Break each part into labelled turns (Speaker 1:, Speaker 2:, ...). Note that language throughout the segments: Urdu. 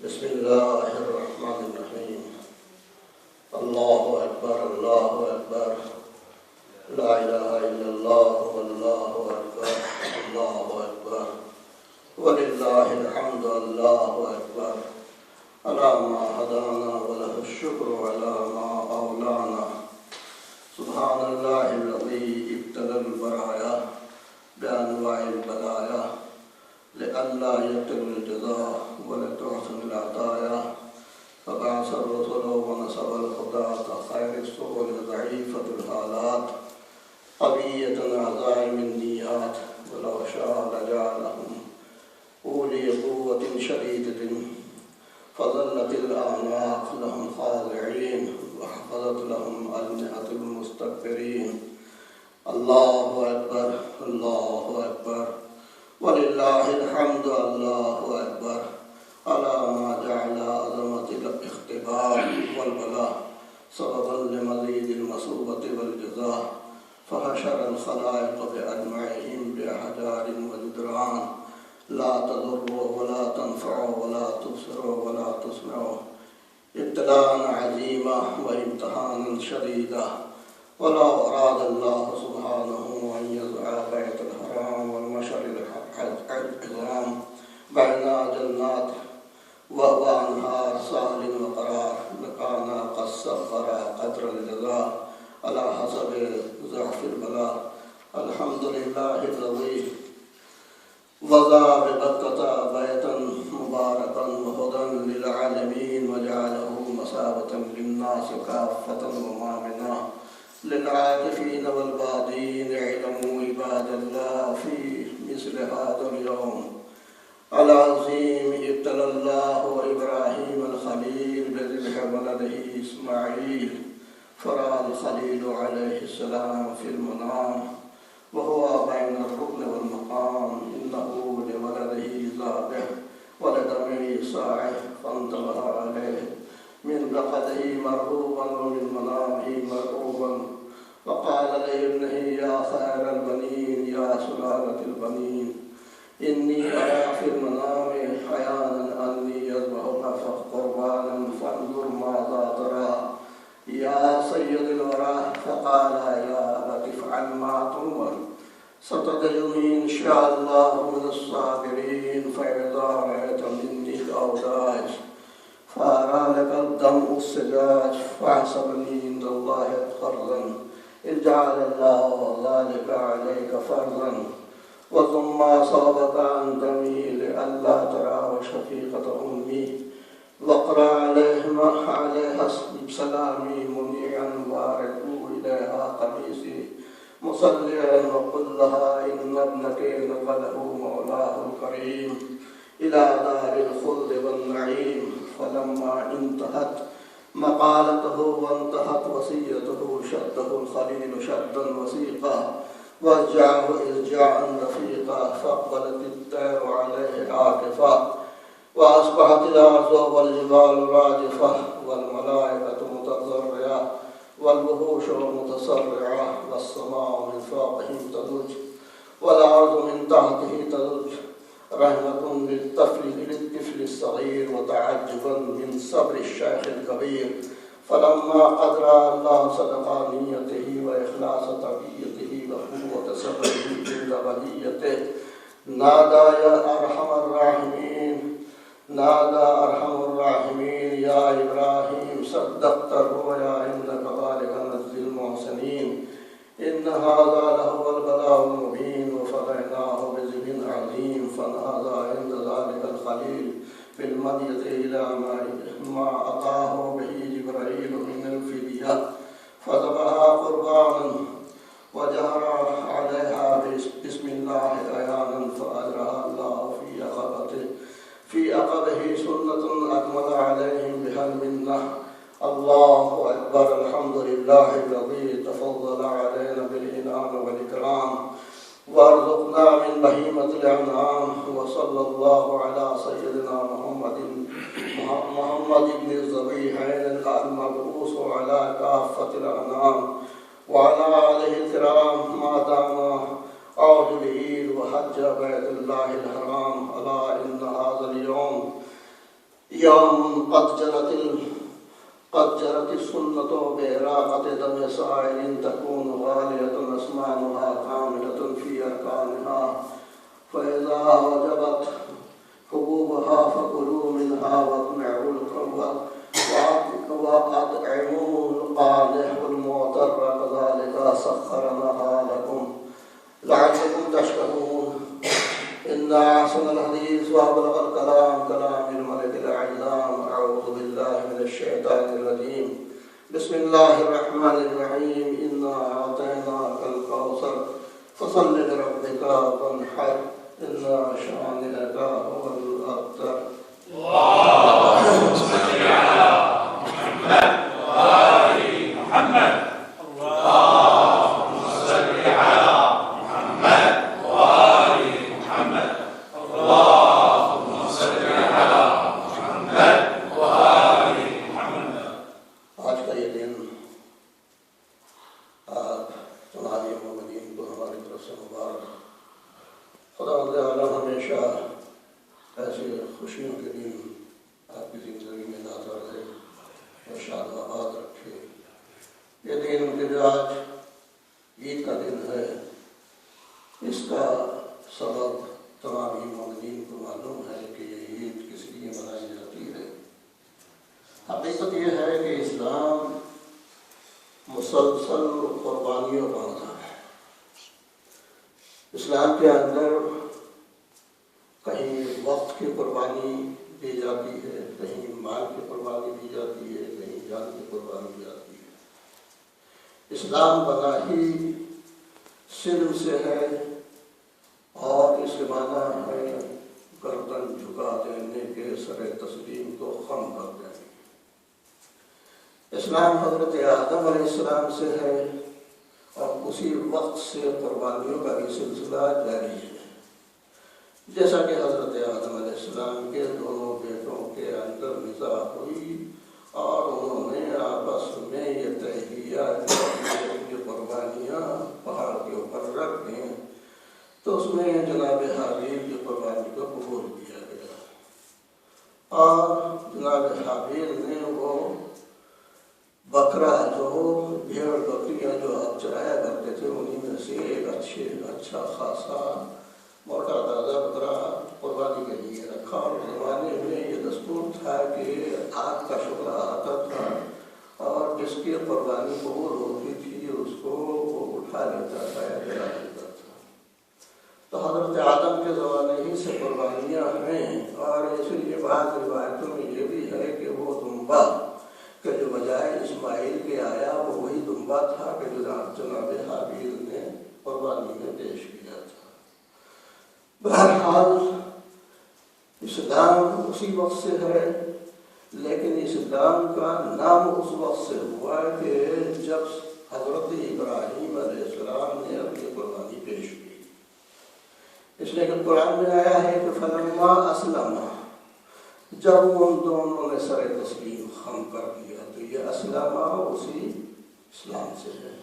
Speaker 1: بسم الله الرحمن الرحيم. الله أكبر الله أكبر، لا إله إلا الله والله أكبر الله أكبر ولله الحمد الله أكبر على ما هدانا وله الشكر على ما أولانا. سبحان الله الذي ابتلى البرايا بأنواع البلايا لئلا يبتغوا الجزاء ولتحسن العطايا، فبعث الرسل ونصب الخداة خير السبل ضعيفة الحالات قوية عزائم النيات، ولو شاء لجعلهم أولي قوة شديدة فظلت الأعناق لهم خاضعين وحفظت لهم ألنحة المستكبرين. الله أكبر الله أكبر ولله الحمد الله أكبر على ما جعل عظمة الاختبار والبلاء سببا لمزيد المصوبة والجزاء، فحشر الخلائق بأجمعهم بأحجار وجدران لا تضر ولا تنفع ولا تبصر ولا تسمع، ابتلاء عظيما وامتحانا شديدا. ولو أراد الله سبحانه أن يزرع بيت الحرام والمشعر العظام بين جنات وأنهار سهل وقرار لكان قد سخر قدر الجزاء على حسب ضعف البلاء. الحمد لله الذي وضع ببكة بيتا مباركا وهدى للعالمين وجعله مثابة للناس كافة ومامنا للعاكفين والبادين. اعلموا عباد الله في مثل هذا اليوم العظيم ابتلى الله إبراهيم الخليل بذبح ولده إسماعيل، فرأى الخليل عليه السلام في المنام وهو بين الركن والمقام إنه لولده ذابح ولدمه صاعق، فانتبه عليه من رقده مرعوبا ومن منامه مرعوبا، وقال لابنه يا خير البنين يا سلالة البنين إني أرى في المنام حيانا أني يذبحك قربانا فانظر ماذا ترى يا سيد الورى. فقال يا أبت افعل ما تؤمر ستجدني إن شاء الله من الصابرين. فإذا رأيت مني الأوداج فأرى لك الدمع السجاج فاحسبني عند الله فرضا إذ جعل الله ذلك عليك فرضا، وثم أصابك أن تميل لئلا ترى شفيقة أمي، واقرأ عليها بسلامي منيعا وأرجو إليها قميصي مصليا وقل لها إن ابنك نقله مولاه الكريم إلى دار الخلد والنعيم. فلما انتهت مقالته وانتهت وصيته شده الخليل شدا وثيقا وارجعه إرجاعا رفيقا، فأقبلت الطير عليه عاكفة وأصبحت الأرض والجبال راجفة والملائكة متضرعة والوحوش متسرعة والسماء من فوقهم تضج والأرض من تحته تضج، رحمة للطفل الصغير وتعجبا من صبر الشيخ الكبير. فلما قدر الله صدق نيته وإخلاص تقيته وقوة صبره عند بليته نادى يا أرحم الراحمين يا إبراهيم صدقت الرؤيا إنك بالغ نجزي المحسنين إن هذا لهو البلاء المبين. وفديناه بذبح عظيم فنادى عند ذلك الخليل بالمدية إلى ما أتاه به جبرائيل من الفدية، فذبحها قربانا وجهر عليها بسم الله عيانا فأجرها الله في عقبه سنة أكمل عليهم بها المنة. الله أكبر. الحمد لله الذي تفضل علينا بالإنعام والإكرام وارزقنا من بهيمة الأنعام. وصلى الله على سيدنا محمد بن الذبيحين المبعوث على كافة الأنعام وعلى آله الكرام ما دام عهد العيد وحج بيت الله الحرام. ألا إن هذا اليوم يوم قد جرت السنة بإراقة دم سائل تكون غالية أسمانها كاملة في أركانها فإذا وجبت حبوبها فكلوا منها واطمعوا القوة وأطعموا القانح والمعتر كذلك سخرناها لكم لعلكم تشكرون إن أحسن الحديث وأبلغ الكلام كلام الملك الأعلام أعوذ بالله من الشيطان الرجيم بسم الله الرحمن الرحيم إنا أعطيناك الكوثر فصل لربك وانحر إن شانئك هو الأبتر اللهم صل على محمد وآل محمد اللهم صل على محمد وآل محمد اللهم صل على محمد وآل محمد. آج کا یہ دن آپ تمام مومنین کو ہماری طرف سے مبارک. خدا تعالیٰ ہمیشہ ایسے خوشیوں کے دن آپ کی زندگی میں لاتا رہے اور شاد و آباد رکھے. یہ دن کہ جو آج عید کا دن ہے اس کا سبب تمام مومنین کو معلوم ہے کہ یہ عید کس لیے منائی جاتی ہے. حقیقت یہ ہے کہ اسلام مسلسل قربانیوں کا مذہب ہے. اسلام کے اندر کہیں وقت کی قربانی دی جاتی ہے, کہیں مال کی قربانی دی جاتی ہے, کہیں جان کی قربانی دی جاتی ہے. اسلام بنا ہی سلم سے ہے اور اس کے معنی ہے گردن جھکا دینے کے سر تسلیم کو خم کر دینے. اسلام حضرت آدم علیہ السلام سے ہے اور اسی وقت سے قربانیوں کا بھی سلسلہ جاری ہے. جیسا کہ حضرت آدم علیہ السلام کے دونوں بیٹوں کے اندر نزاع ہوئی اور انہوں نے آپس میں یہ طے کیا کہ قربانیاں پہاڑ کے اوپر رکھ دیں, تو اس میں جناب حابیل کی قربانی کو قبول کیا گیا اور جناب حابیل نے وہ بکرا جو بھیڑ بکریاں جو آپ چرایا کرتے تھے انہی میں سے ایک اچھا خاصا موٹا تازہ بکرا قربانی کے لیے رکھا. اور زمانے میں یہ دستور تھا کہ آگ کا شعلہ آتا تھا اور جس کی قربانی قبول ہوتی تھی اس کو وہ اٹھا لیتا تھا یا جلا لیتا تھا. تو حضرت آدم کے زمانے ہی سے قربانیاں ہیں اور اس لیے بعض روایتوں میں یہ بھی ہے کہ وہ دمبا کہ جو بجائے اسماعیل کے آیا وہ وہی دمبا تھا کہ جناب حابیل نے قربانی میں پیش کیا تھا. بہرحال اسلام اسی وقت سے ہے, لیکن اسلام کا نام اس وقت سے ہوا کہ جب حضرت ابراہیم علیہ السلام نے اپنی قربانی پیش کی. اس لیے کہ قرآن میں آیا ہے کہ فلما اسلم, جب ان دونوں نے سر تسلیم خم کر دیا, تو یہ اسلم اسی اسلام سے ہے,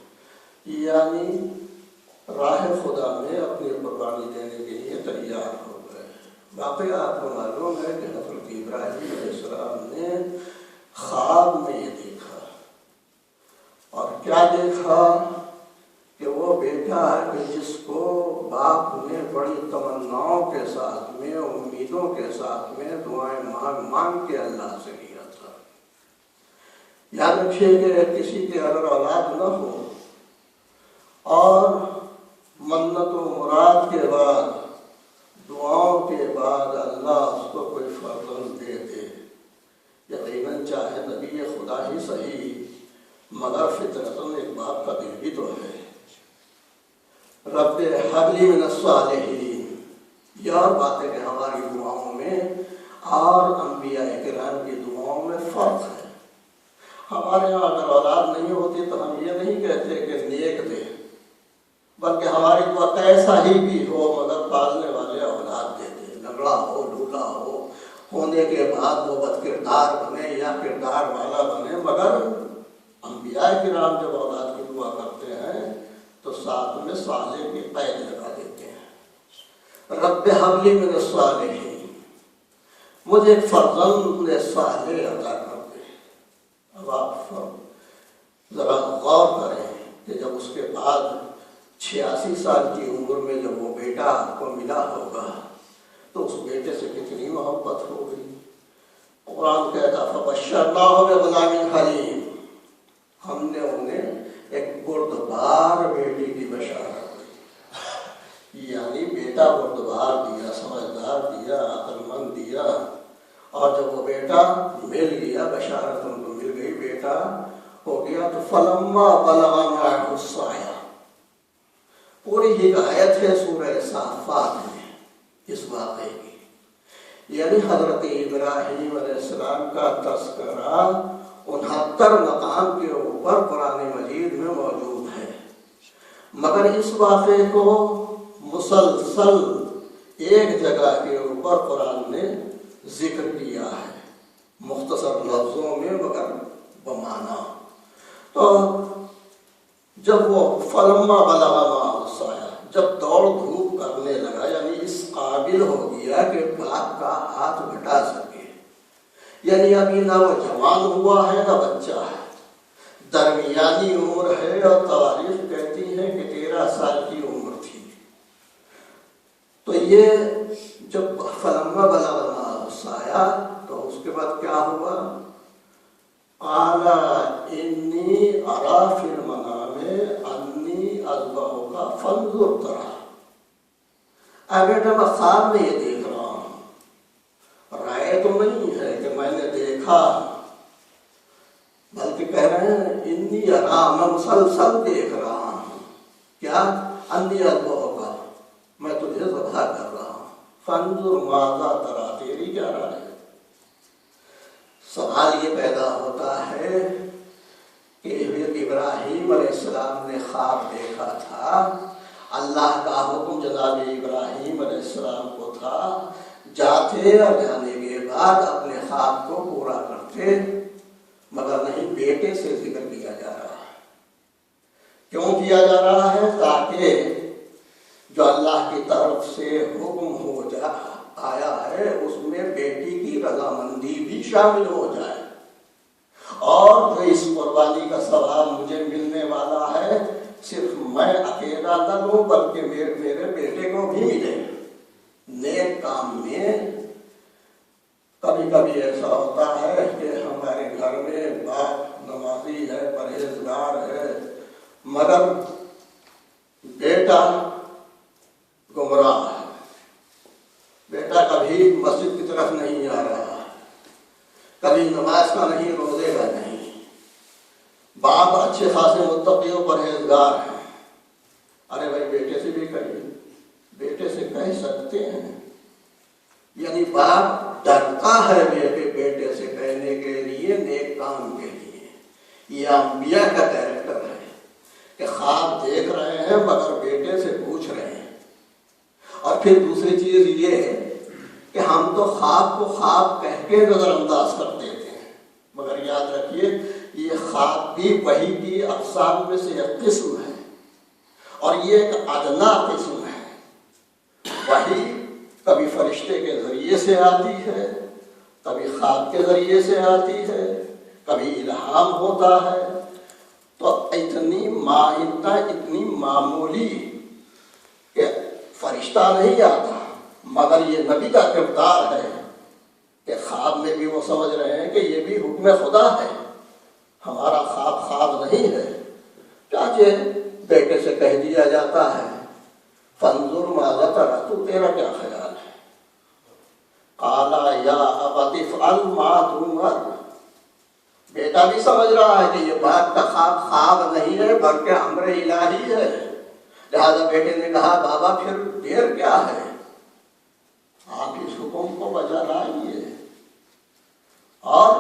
Speaker 1: یعنی راہ خدا میں اپنی قربانی دینے کے لیے تیار ہو گئے. واقعہ آپ کو معلوم ہے کہ حضرت ابراہیم علیہ السلام نے خواب میں یہ دیکھا اور کیا دیکھا کہ وہ بیٹا ہے کہ جس کو باپ نے بڑی تمناؤں کے ساتھ میں, امیدوں کے ساتھ میں دعائیں مانگ مانگ کے اللہ سے لیا تھا. یاد رکھیے کہ کسی کے اگر اولاد نہ ہو اور منت و مراد کے بعد دعاؤں کے بعد اللہ اس کو کوئی فرزند دے دے, یقیناً چاہے نبی خدا ہی صحیح مگر فطرتاً ایک باپ کا دل بھی تو ہے. رب حب لی من الصالحین, یہ اور بات ہے کہ ہماری دعاؤں میں اور انبیاء کرام کی دعاؤں میں فرق ہے. ہمارے یہاں اگر اولاد نہیں ہوتی تو ہم یہ نہیں کہتے کہ نیک دے, بلکہ ہماری دعا کیسا ہی بھی ہو مگر پالنے والے اولاد دے دے. لنگڑا ہو, لولا ہو, ہونے کے بعد وہ بد کردار بنے یا کردار والا بنے, مگر انبیاء کرام جب اولاد کی دعا کرتے ہیں تو ساتھ میں صالح کی قید لگا دیتے ہیں. رب حب لی من الصالحین, مجھے ایک فرزند صالح عطا کر دے۔ اب آپ ذرا غور کریں کہ جب اس کے بعد 86 سال کی عمر میں جب وہ بیٹا آپ کو ملا ہوگا تو اس بیٹے سے کتنی محبت ہوگی۔ قرآن کہتا فبشرناہ بغلام حلیم، ہم نے انہیں ایک بردبار بیٹی کی بشارت دی، یعنی بیٹا بردبار دیا، سمجھدار دیا، عقل مند دیا، اور جب وہ بیٹا مل گیا، بشارت ان کو مل گئی، بیٹا ہو گیا، تو فلما بلغ معه السعی، پوری حکایت ہے سورہ صافات میں اس واقعے کی، یعنی حضرت ابراہیم علیہ السلام کا تذکرہ 69 مقام کے اوپر قرآن مجید میں موجود ہے، مگر اس واقعے کو مسلسل ایک جگہ کے اوپر قرآن نے ذکر کیا ہے، مختصر لفظوں میں مگر بمعنی۔ تو جب وہ فلما بلغ معه السعی، جب دوڑ دھوپ کرنے لگا، یعنی اس قابل ہو گیا کہ باپ کا ہاتھ بٹا سکے، یعنی ابھی نہ وہ جوان ہوا ہے نہ بچہ ہے، درمیانی عمر ہے، اور تواریخ کہتی ہیں کہ 13 سال کی عمر تھی۔ تو یہ جب فلما بلغ معه السعی، تو اس کے بعد کیا ہوا؟ قال انی اری فی المنام انی اذبحک فانظر تری، اے بیٹا میں خواب میں یہ دیکھ رہا ہوں، رائے تو نہیں ہے کہ میں نے دیکھا، بلکہ کہہ رہے ہیں انی اری، میں مسلسل دیکھ رہا ہوں، کیا؟ انی اذبحک، میں تجھے ذبح کر رہا ہوں، فانظر ماذا تری، تیری کیا رائے ہے؟ سوال یہ پیدا ہوتا ہے کہ ابراہیم علیہ السلام نے خواب دیکھا تھا، اللہ کا حکم جناب ابراہیم علیہ السلام کو تھا، جاتے اور جانے کے بعد اپنے خواب کو پورا کرتے، مگر نہیں، بیٹے سے ذکر کیا جا رہا ہے۔ کیوں کیا جا رہا ہے؟ تاکہ جو اللہ کی طرف سے حکم ہو آیا ہے اس میں بیٹی کی رضامندی بھی شامل ہو جائے، اور جو اس قربانی کا ثواب مجھے ملنے والا ہے صرف میں اکیلا نہ لوں بلکہ میرے بیٹے کو بھی ملے۔ نیک کام میں کبھی کبھی ایسا ہوتا ہے کہ ہمارے گھر میں باپ نمازی ہے، پرہیزگار ہے، مگر بیٹا گمراہ ہے، بیٹا کبھی مسجد کی طرف نہیں آ رہا، کبھی نماز کا نہیں، روزے کا نہیں، باپ اچھے خاصے متقی و پرہیزگار ہیں، ارے بھائی بیٹے سے بھی کہیے، بیٹے سے کہہ سکتے ہیں، یعنی باپ ڈرتا ہے بیٹے سے کہنے کے لیے، نیک کام کے لیے۔ یہ انبیاء کا کیریکٹر ہے کہ خواب دیکھ رہے ہیں مگر بیٹے سے پوچھ رہے ہیں۔ اور پھر دوسری چیز یہ ہے کہ ہم تو خواب کو خواب کہہ کے نظر انداز کر دیتے ہیں، مگر یاد رکھیے یہ خواب بھی وحی کی اقسام میں سے ایک قسم ہے، اور یہ ایک ادنا قسم ہے۔ وحی کبھی فرشتے کے ذریعے سے آتی ہے، کبھی خواب کے ذریعے سے آتی ہے، کبھی الہام ہوتا ہے، تو اتنی معمولی کہ فرشتہ نہیں آتا، مگر یہ نبی کا کردار ہے کہ خواب میں بھی وہ سمجھ رہے ہیں کہ یہ بھی حکم خدا ہے، ہمارا خواب خواب نہیں ہے، چاچے بیٹے سے کہہ دیا جاتا ہے فانظر ماذا تری، تو تیرا کیا خیال ہے؟ قال یا ابت افعل ما تؤمر، بیٹا بھی سمجھ رہا ہے کہ یہ بات کا خواب خواب نہیں ہے بلکہ امر الہی ہے، لہذا بیٹے نے کہا بابا پھر دیر کیا ہے، آپ اس حکم کو بجا لائیے، اور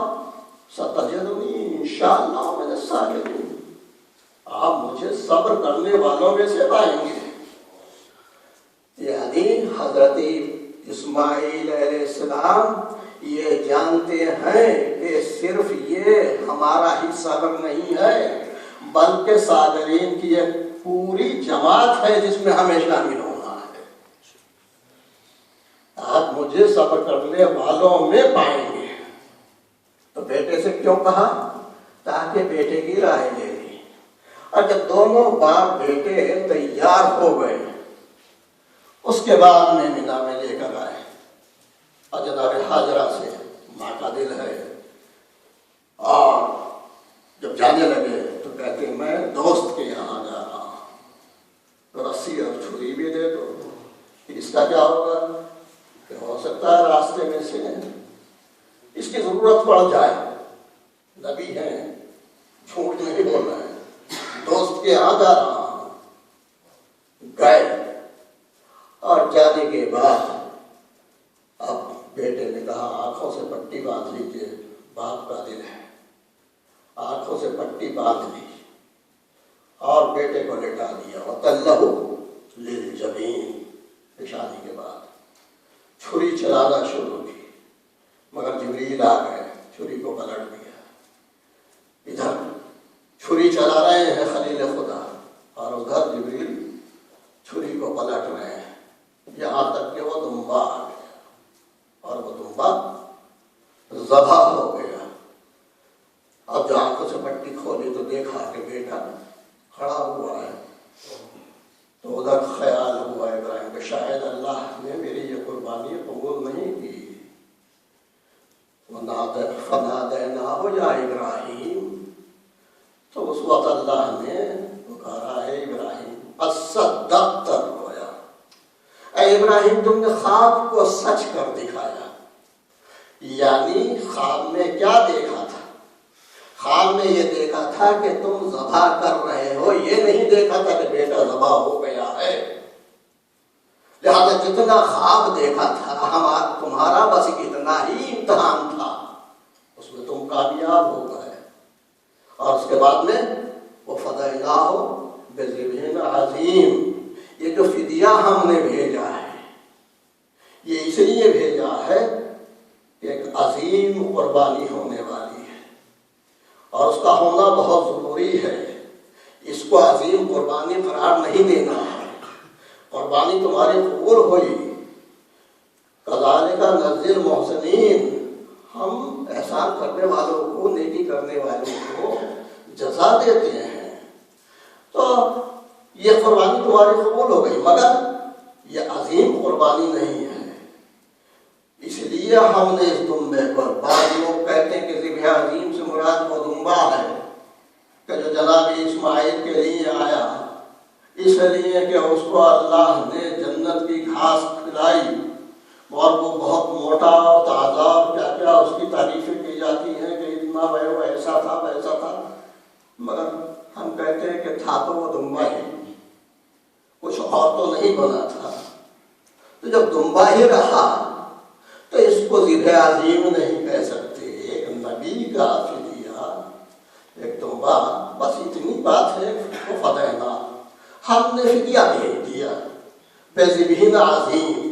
Speaker 1: ستجدنی انشاءاللہ من الصابرین، آپ مجھے صبر کرنے والوں میں سے پائیں گے۔ یعنی حضرت اسماعیل علیہ السلام یہ جانتے ہیں کہ صرف یہ ہمارا ہی صبر نہیں ہے بلکہ صابرین کی ایک پوری جماعت ہے جس میں ہمیں شامل ہونا ہے۔ آپ مجھے صبر کرنے والوں میں پائیں گے۔ تو بیٹے سے کیوں کہا؟ تاکہ بیٹے کی رائے لے لی۔ اور جب دونوں باپ بیٹے تیار ہو گئے اس کے بعد میں مینا میں لے کر آئے، اور جناب حاجرہ سے ماں کا دل ہے، اور جب جانے لگے تو کہتے ہیں میں دوست کے یہاں جا رہا ہوں، تو رسی اور چھری بھی دے دو، اس کا کیا ہوگا کہ ہو سکتا ہے راستے میں سے اس کی ضرورت پڑ جائے۔ نبی ہیں، جھوٹ نہیں بول رہے ہیں، دوست کے یہاں جا رہا ہوں۔ گئے، اور جانے کے بعد اب بیٹے نے کہا آنکھوں سے پٹی باندھ لیجیے، باپ کا دل ہے، آنکھوں سے پٹی باندھ لی اور بیٹے کو لٹا دیا، وَتَلَّهُ لِلْجَبِينِ۔ شادی کے بعد چھری چلانا شروع کی، مگر جبریل آ گئے، چھری کو پلٹ دیا۔ ادھر چھری چلا رہے ہیں خلیل خدا، اور ادھر جبریل چھری کو پلٹ رہے ہیں، یہاں تک کہ وہ دمبا آ گیا، اور وہ دمبا ذبح ہو گیا۔ اب جو آنکھوں سے پٹی کھولی تو دیکھا کہ بیٹا کھڑا ہوا ہے، تو ادھر خیال ہوا ابراہیم کہ شاید اللہ نے میری یہ قربانی قبول نہیں کی۔ فَنَادَيْنَاهُ يَا إِبْرَاهِيمُ، تو اس وقت اللہ نے پکارا ہے ابراہیم، اصدقت الرؤیا، اے ابراہیم تم نے خواب کو سچ کر دکھایا۔ یعنی خواب میں کیا دیکھا تھا؟ خواب میں یہ دیکھا تھا کہ تم ذبح کر رہے ہو، یہ نہیں دیکھا تھا کہ بیٹا ذبح ہو گیا ہے۔ لہذا جتنا خواب دیکھا تھا تمہارا بس اتنا ہی امتحان تھا، اس میں تم کامیاب ہو گئے۔ اور اس کے بعد میں وہ فدیناہ بذبح عظیم، یہ جو فدیہ ہم نے بھیجا ہے یہ اس لیے بھیجا ہے کہ ایک عظیم قربانی ہونے والی ہے، اور اس کا ہونا بہت ضروری ہے۔ اس کو عظیم قربانی قرار نہیں دینا ہے، قربانی تمہاری قبول ہوئی۔ کذالک نجزی المحسنین، ہم احسان کرنے والوں کو، نیکی کرنے والوں کو جزا دیتے ہیں۔ تو یہ قربانی تمہاری قبول ہو گئی، مگر یہ عظیم قربانی نہیں ہے، اس لیے ہم نے اس دمبے پر، بعض لوگ کہتے ہیں کہ ذبح عظیم سے مراد وہ دمبا ہے کہ جو جناب اسماعیل کے لیے آیا، اس لیے کہ اس کو اللہ نے جنت کی گھاس کھلائی اور وہ بہت موٹا اور تازہ اور کیا کیا اس کی تعریفیں کی جاتی ہیں کہ اتنا وہ ایسا تھا ویسا تھا، مگر ہم کہتے ہیں کہ تھا تو وہ دمبا ہی، کچھ اور تو نہیں بنا تھا۔ تو جب دمبا ہی رہا تو اس کو ذبح عظیم نہیں کہہ سکتے، ایک نبی کا فدیہ، ایک دمبا، بس اتنی بات ہے۔ وہ فدینا، ہم نے فدیہ بھیج دیا بذبح عظیم،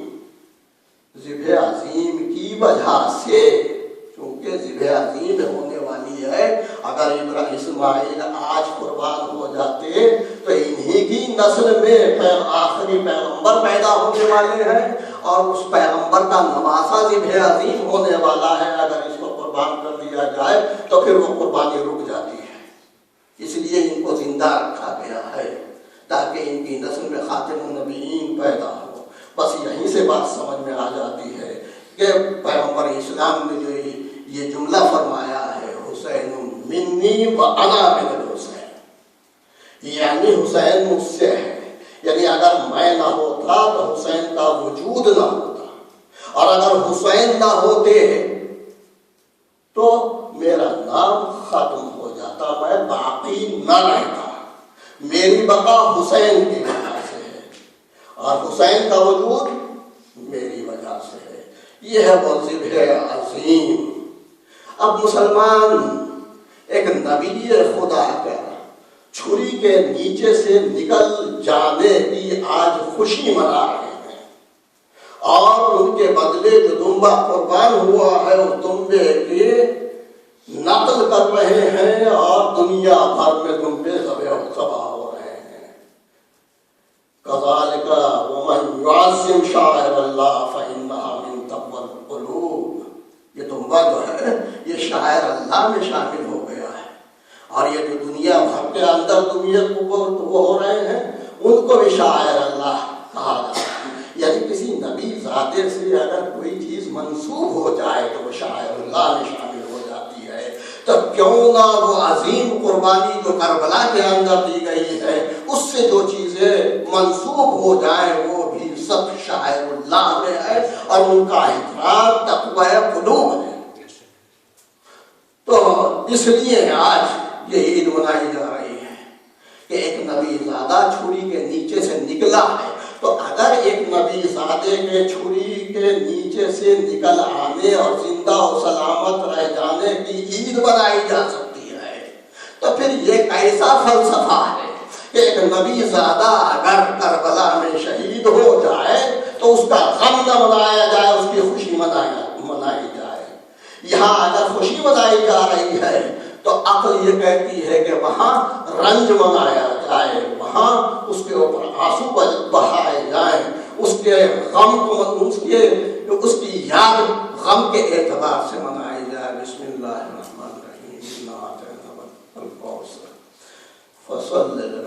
Speaker 1: ذبح عظیم کی وجہ سے، چونکہ ذبح عظیم ہونے والی ہے۔ اگر اسماعیل آج قربان ہو جاتے تو انہی کی نسل میں آخری پیغمبر پیدا ہونے والے ہیں، اور اس پیغمبر کا نواسہ ذبح عظیم ہونے والا ہے۔ اگر اس کو قربان کر دیا جائے تو پھر وہ قربانی رک جاتی ہے، اس لیے ان کو زندہ رکھا گیا ہے تاکہ ان کی نسل میں خاتم النبیین پیدا ہو۔ بس یہیں سے بات سمجھ میں آ جاتی ہے کہ پیغمبر اسلام نے جو یہ جملہ فرمایا ہے، حسین منی و انا من الحسین، یعنی حسین مجھ سے ہے، یعنی اگر میں نہ ہوتا تو حسین کا وجود نہ ہوتا، اور اگر حسین نہ ہوتے تو میرا نام ختم ہو جاتا، میں باقی نہ رہتا۔ میری بقا حسین کی وجہ سے ہے، اور حسین کا وجود میری وجہ سے ہے۔ یہ ہے وہ ذبح عظیم۔ اب مسلمان ایک نبی خدا کا چھری کے نیچے سے نکل جانے کی آج خوشی منا رہے ہیں، اور ان کے بدلے جو دمبا قربان ہوا ہے اس دمبے کی نقل کر رہے ہیں، اور دنیا بھر میں دمبے ذبح ہو رہے ہیں۔ کذالک ومن یعظم شعائر اللہ فإنہا من تقوی اللہ میں شامل ہو گیا ہے۔ اور یہ جو دنیا بھر کے اندر دنیا کو وہ ہو رہے ہیں ان کو بھی شاعر اللہ کہا جاتا ہے۔ یعنی کسی نبی ذاتے سے اگر کوئی چیز منسوب ہو جائے تو وہ شاعر اللہ میں شامل ہو جاتی ہے۔ تب کیوں نہ وہ عظیم قربانی جو کربلا کے اندر دی گئی ہے اس سے جو چیزیں منسوب ہو جائیں وہ بھی سب شاعر اللہ میں ہے اور ان کا احترام تقوی قلوب ہے۔ تو اس لیے آج یہ عید منائی جا رہی ہے کہ ایک نبی زادہ چھری کے نیچے سے نکلا ہے۔ تو اگر ایک نبی زادے کے چھری کے نیچے سے نکل آنے اور زندہ و سلامت رہ جانے کی عید بنائی جا سکتی ہے تو پھر یہ کیسا فلسفہ ہے کہ ایک نبی زادہ اگر کربلا میں شہید ہو جائے تو اس کا غم نہ منایا جائے، اس کی خوشی منائی جائے۔ یہاں اگر خوشی منائی جا رہی ہے تو عقل یہ کہتی ہے کہ وہاں رنج منایا جائے، وہاں اس کے اوپر آنسو بہائے جائیں، اس کے غم کو اس کی یاد غم کے اعتبار سے منائی جائے۔ بسم اللہ الرحمن الرحیم، فصل